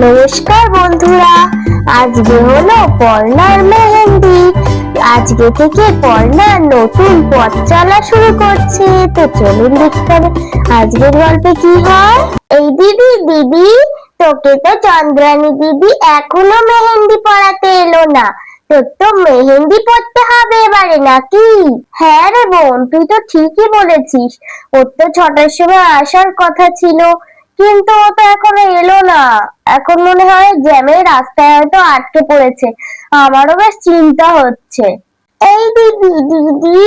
নমস্কার বন্ধুরা, আজকে হলো পর্ণার মেহেন্দি। আজকে থেকে পর্ণা নতুন পথ চলা শুরু করছে। তো চলুন দেখতে হবে আজকের গল্পে কি হয়। এই দিদি দিদি, তোকে তো চন্দ্রানী দিদি এখনো মেহেন্দি পড়াতে এলো না। তোর তো মেহেন্দি পড়তে হবে এবারে নাকি? হ্যাঁ রে বোন, তুই তো ঠিকই বলেছিস। ওর তো 6টার সময় আসার কথা ছিল, কিন্তু ও তো এখনো এলো না। এখন মনে হয় জ্যামে রাস্তায় হয়তো আটকে পড়েছে। আমারও বেশ চিন্তা হচ্ছে। এই দিদি দিদি,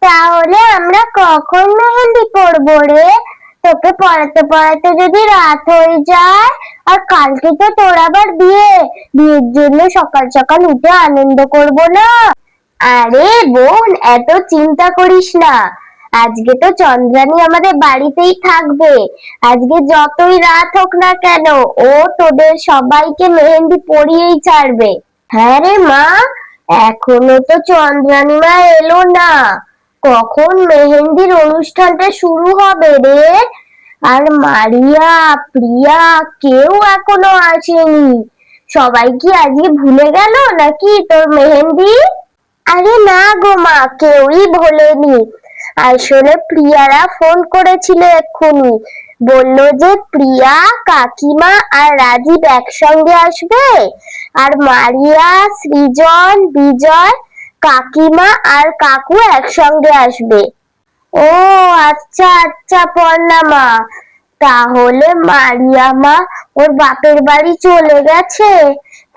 তাহলে আমরা কখন মেহেন্দি পরবো রে? তোকে পড়াতে পড়াতে যদি রাত হয়ে যায়, আর কালকে তো তোর আবার বিয়ের জন্য সকাল সকাল উঠে আনন্দ করব না? আরে বোন, এত চিন্তা করিস না। আজকে তো চন্দ্রানী আমাদের বাড়িতেই থাকবে। আজকে যতই রাত হোক না কেন, ও তোদের সবাইকে মেহেন্দি পরিয়েই ছাড়বে। হ্যাঁ রে মা, এখনো তো চন্দ্রানী মা এলো না। কখন মেহেন্দির অনুষ্ঠানটা শুরু হবে রে? আর মারিয়া, প্রিয়া কেউ এখনো আসেনি। সবাই কি আজকে ভুলে গেল নাকি তোর মেহেন্দি? আরে না গো মা, কেউই ভোলেনি। আসলে প্রিয়ারা ফোন করেছিল এক্ষুনি, বললো যে প্রিয়া, কাকিমা আর রাজীব একসঙ্গে আসবে, আর মারিয়া, সৃজন, বিজয়, কাকিমা আর কাকু একসঙ্গে আসবে। ও আচ্ছা আচ্ছা পর্ণা মা, তাহলে মারিয়া মা ওর বাপের বাড়ি চলে গেছে?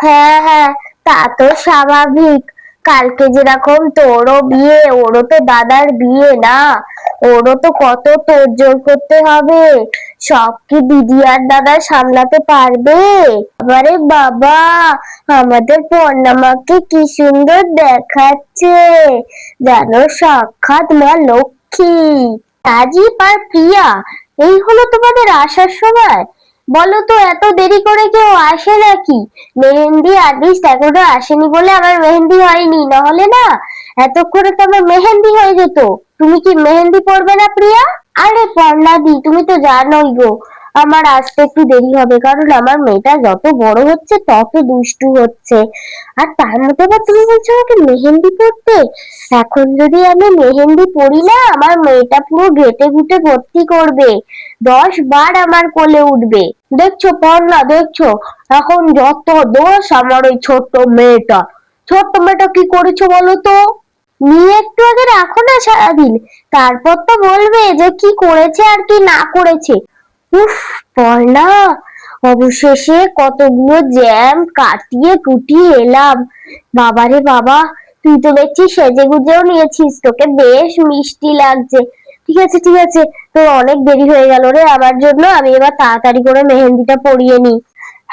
হ্যাঁ হ্যাঁ, তা তো স্বাভাবিক। কালকে যেরকম তোরও বিয়ে, ওরও তো দাদার বিয়ে না, ওরও তো কত তোড়জোড় করতে হবে। সব কি দিদি আর দাদা সামলাতে পারবে? আরে বাবা, আমাদের পর্ণামাকে কি সুন্দর দেখাচ্ছে, যেন সাক্ষাৎ মা লক্ষ্মী। রাজীব আর প্রিয়া, এই হলো তোমাদের আসার সময়? বলো তো, এত দেরি করে কেউ আসে নাকি? মেহেন্দি আর্টিস্ট এখনো আসেনি বলে আমার মেহেন্দি হয়নি, নাহলে না এতক্ষণে তো আমার মেহেন্দি হয়ে যেত। তুমি কি মেহেন্দি পরবে না প্রিয়া? আরে পর্ণাদি, তুমি তো জানোই গো, আমার আসতে একটু দেরি হবে, কারণ আমার মেয়েটা যত বড় হচ্ছে তত দুষ্টু হচ্ছে। আর তার মধ্যে আবার তুমি বলছো আমাকে মেহেন্দি পরতে। এখন যদি আমি মেহেন্দি পরি না, আমার মেয়েটা পুরো ঘেটে ঘুটে ভর্তি করবে, 10 বার আমার কোলে উঠবে। দেখছো পর্ণা, দেখছো এখন যত দোষ আমার ওই ছোট্ট মেয়েটা কি করেছো বলো তো? নিয়ে একটু আগে রাখো না সারাদিন, তারপর তো বলবে যে কি করেছে আর কি না করেছে। উফ পর্ণা, অবশেষে কতগুলো জ্যাম কাটিয়ে কুটিয়ে এলাম। বাবারে বাবা, তুই তো দেখছি সেজে গুজেও নিয়েছিস, তোকে বেশ মিষ্টি লাগছে। ঠিক আছে ঠিক আছে, তোর অনেক দেরি হয়ে গেল রে আমার জন্য, আমি এবার তাড়াতাড়ি করে মেহেন্দিটা পরিয়ে নি।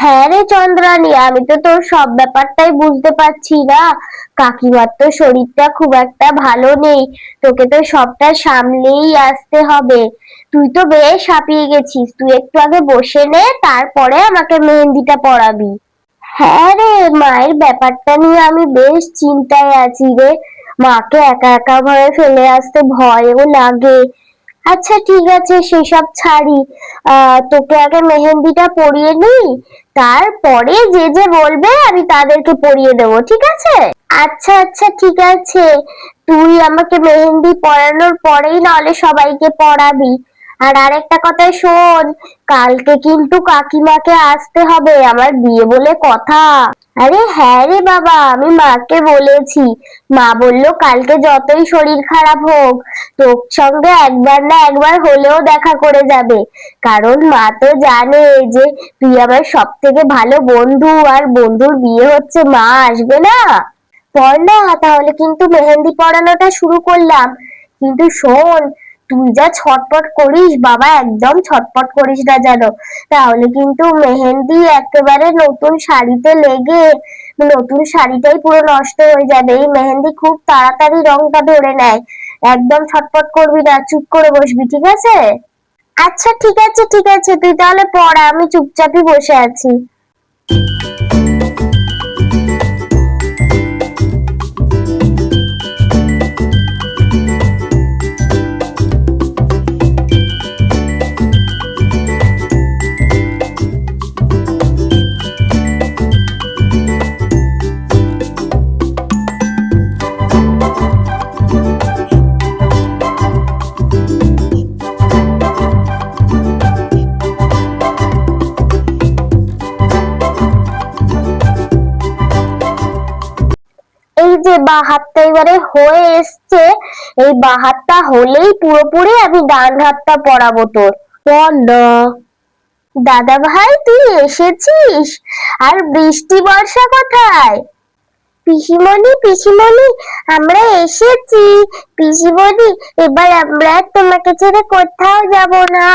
হ্যাঁ রে চন্দ্রানী, আমি তো তোর সব ব্যাপারটাই বুঝতে পারছি না। কাকিমার তো শরীরটা খুব একটা ভালো নেই, তোকে তো সবটা সামলেই আসতে হবে। তুই তো বেশ হাঁপিয়ে গেছিস, তুই একটু আগে বসে নে, তারপরে আমাকে মেহেন্দিটা পরাবি। হ্যাঁ রে, মায়ের ব্যাপারটা নিয়ে আমি বেশ চিন্তায় আছি রে। মাকে একা একা ঘরে ফেলে আসতে ভয়ও লাগে। আচ্ছা ঠিক আছে, সেসব ছাড়ি। তোকে আগে মেহেন্দিটা পরিয়ে নিই, তারপরে যে যে বলবে আমি তাদেরকে পরিয়ে দেবো, ঠিক আছে? আচ্ছা আচ্ছা ঠিক আছে, তুই আমাকে মেহেন্দি পরানোর পরেই নাহলে সবাইকে পরাবি। আর আরেকটা কথা শোন, কালকে কিন্তু কাকিমাকে আসতে হবে, আমার বিয়ে বলে কথা। আরে হ্যাঁ রে বাবা, আমি মাকে বলেছি। মা বলল কালকে যতই শরীর খারাপ হোক, তোর সঙ্গে একবার না একবার হলেও দেখা করে যাবে। কারণ মা তো জানে যে তুই আমার সব থেকে ভালো বন্ধু, আর বন্ধুর বিয়ে হচ্ছে, মা আসবে না? পর না, তাহলে কিন্তু মেহেন্দি পরানোটা শুরু করলাম। কিন্তু শোন, তুই যা ছটপট করিস বাবা, একদম ছটপট করিস না যেন, তাহলে কিন্তু মেহেন্দি একেবারে নতুন শাড়িতে লেগে নতুন শাড়িটাই পুরো নষ্ট হয়ে যাবে। এই মেহেন্দি খুব তাড়াতাড়ি রংটা ধরে নেয়। একদম ছটপট করবি না, চুপ করে বসবি, ঠিক আছে? আচ্ছা ঠিক আছে ঠিক আছে, তুই তাহলে পড়া, আমি চুপচাপই বসে আছি। যে বাঁ হাতটা এবারে হয়ে এসছে, এই বাঁ হাতটা হলেই পুরোপুরি আমি ডান হাতটা পরাবো তোর। না দাদা ভাই তুই এসেছিস, আর বৃষ্টি বর্ষা কোথায়? পিসিমণি পিসিমণি আমরা এসেছি। পিসিমণি এবার আমরা তোমাকে ছেড়ে কোথাও যাব না।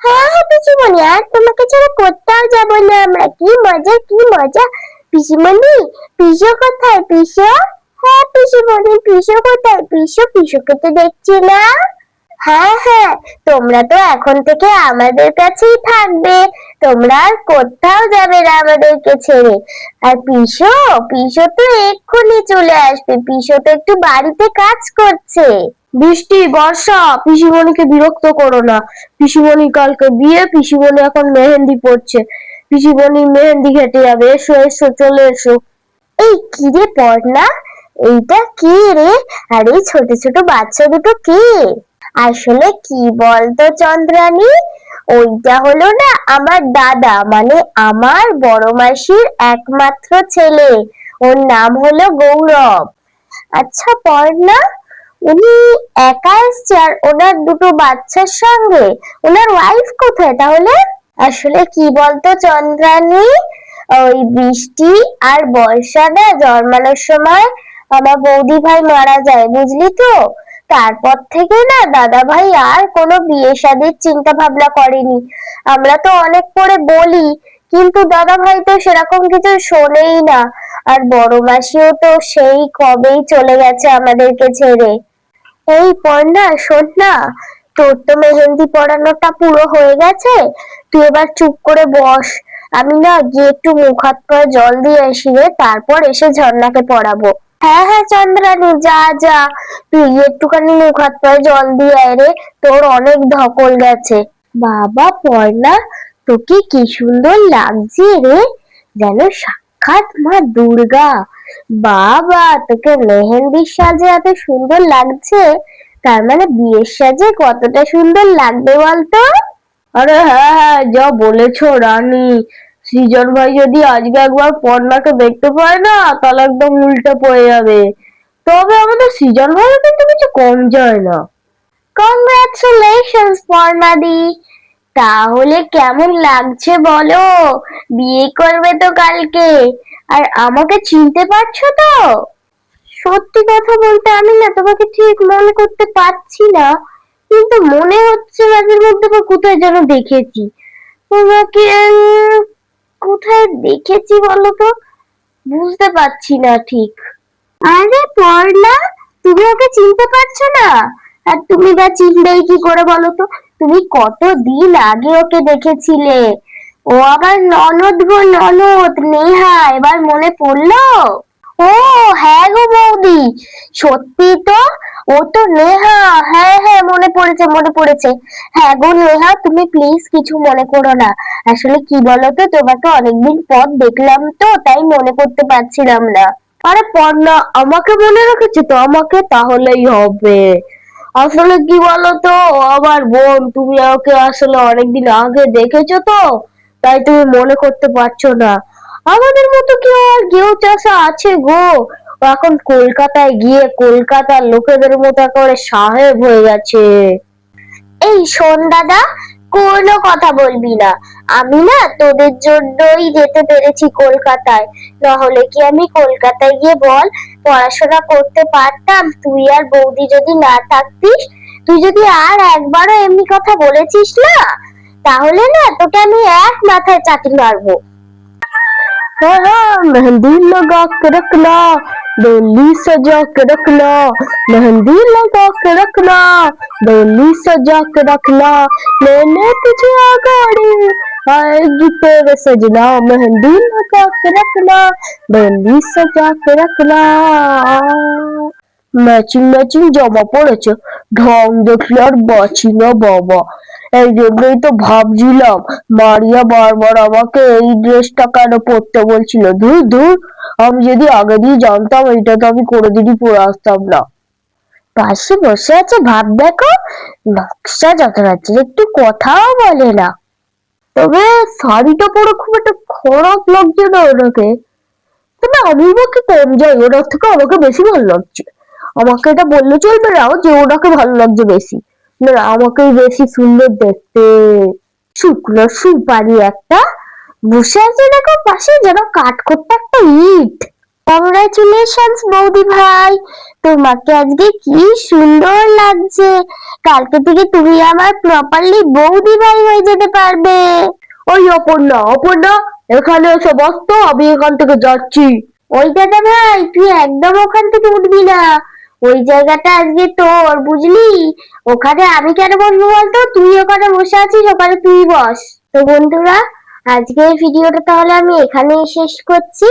হ্যাঁ হ্যাঁ পিসিমণি, আর তোমাকে ছেড়ে কোথাও যাব না আমরা। কি মজা কি মজা। পিসিমণি পিসো কোথায় পিসো? হ্যাঁ পিসিমণি পিসো কোথায়? পিসোকে তো দেখছি না। হ্যাঁ হ্যাঁ, তোমরা তো এখন থেকে আমাদের কাছেই থাকবে, তোমরা আর কোথাও যাবে না আমাদেরকে ছেড়ে। আর পিসো পিসো তো এক্ষুনি চলে আসবে, পিসো তো একটু বাড়িতে কাজ করছে। বৃষ্টি বর্ষা পিসিমণিকে বিরক্ত করো না। পিসিমণি কালকে বিয়ে, পিসিমণি এখন মেহেন্দি পড়ছে, পিসিমণি মেহেন্দি ঘেটে যাবে। এসো এসো চলে এসো। এই কি রে পড়না, এইটা কে রে? আর এই ছোট ছোট বাচ্চা দুটো কে? আসলে কি বলতো চন্দ্রানী, ওইটা হলো না আমার দাদা, মানে আমার বড় মাসির একমাত্র ছেলে, ওর নাম হলো গৌরব। আচ্ছা পর্ণা, উনি একা এসছে আর ওনার দুটো বাচ্চার সঙ্গে? ওনার ওয়াইফ কোথায় তাহলে? আসলে কি বলতো চন্দ্রানী, ওই বৃষ্টি আর বর্ষাটা জন্মানোর সময় আমার বৌদি ভাই মারা যায়, বুঝলি তো। তারপর থেকে না দাদা ভাই আর কোনো বিয়ে শাদীর চিন্তা ভাবনা করেনি। আমরা তো অনেক করে বলি, কিন্তু দাদা ভাই তো সেরকম কিছু শোনেই না। আর বড় মাসিও তো সেই কবেই চলে গেছে আমাদেরকে ছেড়ে। এই পর্ণা শোন না, তোর তো মেহেন্দি পড়ানোটা পুরো হয়ে গেছে, তুই এবার চুপ করে বস। আমি না গিয়ে একটু মুখ হাত পায়ে জল দিয়ে আসি রে, তারপর এসে ঝর্ণাকে পড়াবো। হ্যাঁ হ্যাঁ চন্দ্রানী যা যা, তুই একটুখানি মুখ হাত পায়ে জল দিয়ে আয় রে, তোর অনেক ধকল গেছে। বাবা পর্ণা, তোকে কি সুন্দর লাগছে রে, যেন সাক্ষাৎ মা দুর্গা। বাবা তোকে মেহেন্দির সাজে এত সুন্দর লাগছে, তার মানে বিয়ের সাজে কতটা সুন্দর লাগবে বলতো। আরে হ্যাঁ হ্যাঁ যা বলেছো রানী, সৃজন ভাই যদি আজকে একবার পর্ণাকে দেখতে পায় না, তাহলে একদম উল্টে পড়ে যাবে। তবে আমাদের সৃজন ভাইও কিন্তু কিছু কম যায় না। কংগ্রাচুলেশনস পর্ণাদি। তাহলে কেমন লাগছে বলো, বিয়ে করবে তো কালকে, আর আমাকে চিনতে পারছো তো? সত্যি কথা বলতে আমি না তোমাকে ঠিক মনে করতে পারছি না, কিন্তু মনে হচ্ছে মাঝে মধ্যে কোথায় যেন দেখেছি তোমাকে। কোথায় দেখেছি বলো তো, বুঝতে পারছি না ঠিক। আরে পড়না, তুমি ওকে চিনতে পারছো না? আর তুমি বা চিনবেই কি করে বলো তো, তুমি কতদিন আগে ওকে দেখেছিলে। ও আমার ননদ গো ননদ, নেহা, এবার মনে পড়লো? ও হ্যাঁ গো বৌদি, সত্যি তো, ও তো নেহা। হ্যাঁ হ্যাঁ মনে পড়েছে মনে পড়েছে। হ্যাঁ গো নেহা, তুমি প্লিজ কিছু মনে করো না। আসলে কি বলতো, তোমাকে অনেকদিন পর দেখলাম তো, তাই মনে করতে পারছিলাম না। আরে পর্ণা আমাকে মনে রেখেছে তো, আমাকে তাহলেই হবে। আসলে কি বলতো, ও আমার বোন, তুমি ওকে আসলে অনেকদিন আগে দেখেছো তো, তাই তুমি মনে করতে পারছো না। আমাদের মতো কেউ আর কেউ চাষা আছে গো, ও এখন কলকাতায় গিয়ে কলকাতার লোকেদের মতো করে সাহেব হয়ে গেছে। এই শোন দাদা, কোনো কথা বলবি না। আমি না তোদের জন্যই যেতে পেরেছি কলকাতায়, নাহলে কি আমি কলকাতায় গিয়ে বল পড়াশোনা করতে পারতাম? তুই আর বৌদি যদি না থাকতিস, তুই যদি আর একবারও এমনি কথা বলেছিস না, তাহলে না তোকে আমি এক মাথায় চাটি মারবো। हाँ हाँ मेहंदी लगा के रखना, डोली सजा के रखना, मेहंदी लगा के रखना, डोली सजा के रखना, मैंने तुझे आगाड़ी आएगी तेरे सजना, मेहंदी लगा के रखना, डोली सजा के रखना। ম্যাচিং ম্যাচিং জামা পড়েছে, ঢং দেখলে আর বাঁচি না বাবা। এই জন্যই তো ভাবছিলাম মারিয়া বারবার আমাকে এই ড্রেসটা কেন পরতে বলছিল। ধুর ধুর, আমি যদি আগে দিয়ে জানতাম এটা তো আমি কোনোদিনই পরে আসতাম না। পাশে বসে আছে ভাব দেখো, নকশা যত রাজ্যে একটু কথাও বলে না। তবে শাড়িটা পরে খুব একটা খারাপ লাগছে না ওনাকে। তবে আমি ওকে কম যাই, ওনার থেকে আমাকে বেশি ভালো লাগছে। আমাকে এটা বললে চলবে না যে ওনাকে ভালো লাগছে বেশি, না আমাকেই বেশি সুন্দর দেখতে। শুকনো সুপারি একটা বসে আছে দেখো পাশে, যেন কাঠ করতে একটা ইট। কংগ্রাচুলেশনস বৌদি ভাই, তোমাকে আজকে কি সুন্দর লাগছে। কালকে থেকে তুমি আমার প্রপারলি বৌদি ভাই হয়ে যেতে পারবে। ওই অপর্ণা, অপর্ণা এখানে এসে বস তো, আমি এখান থেকে যাচ্ছি। ওই দাদা ভাই, তুই একদম ওখান থেকে উঠবি না, ওই জায়গাটা আজকে তোর, বুঝলি? ওখানে আমি কেন বসবো বলতো? তুই ওখানে বসে আছিস, ওখানে তুই বস। তো বন্ধুরা, আজকের ভিডিওটা তাহলে আমি এখানেই শেষ করছি।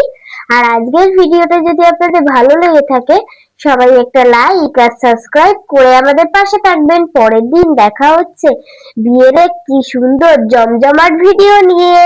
আর আজকের ভিডিওটা যদি আপনাদের ভালো লেগে থাকে, সবাই একটা লাইক আর সাবস্ক্রাইব করে আমাদের পাশে থাকবেন। পরের দিন দেখা হচ্ছে বিয়ের একটি সুন্দর জমজমাট ভিডিও নিয়ে।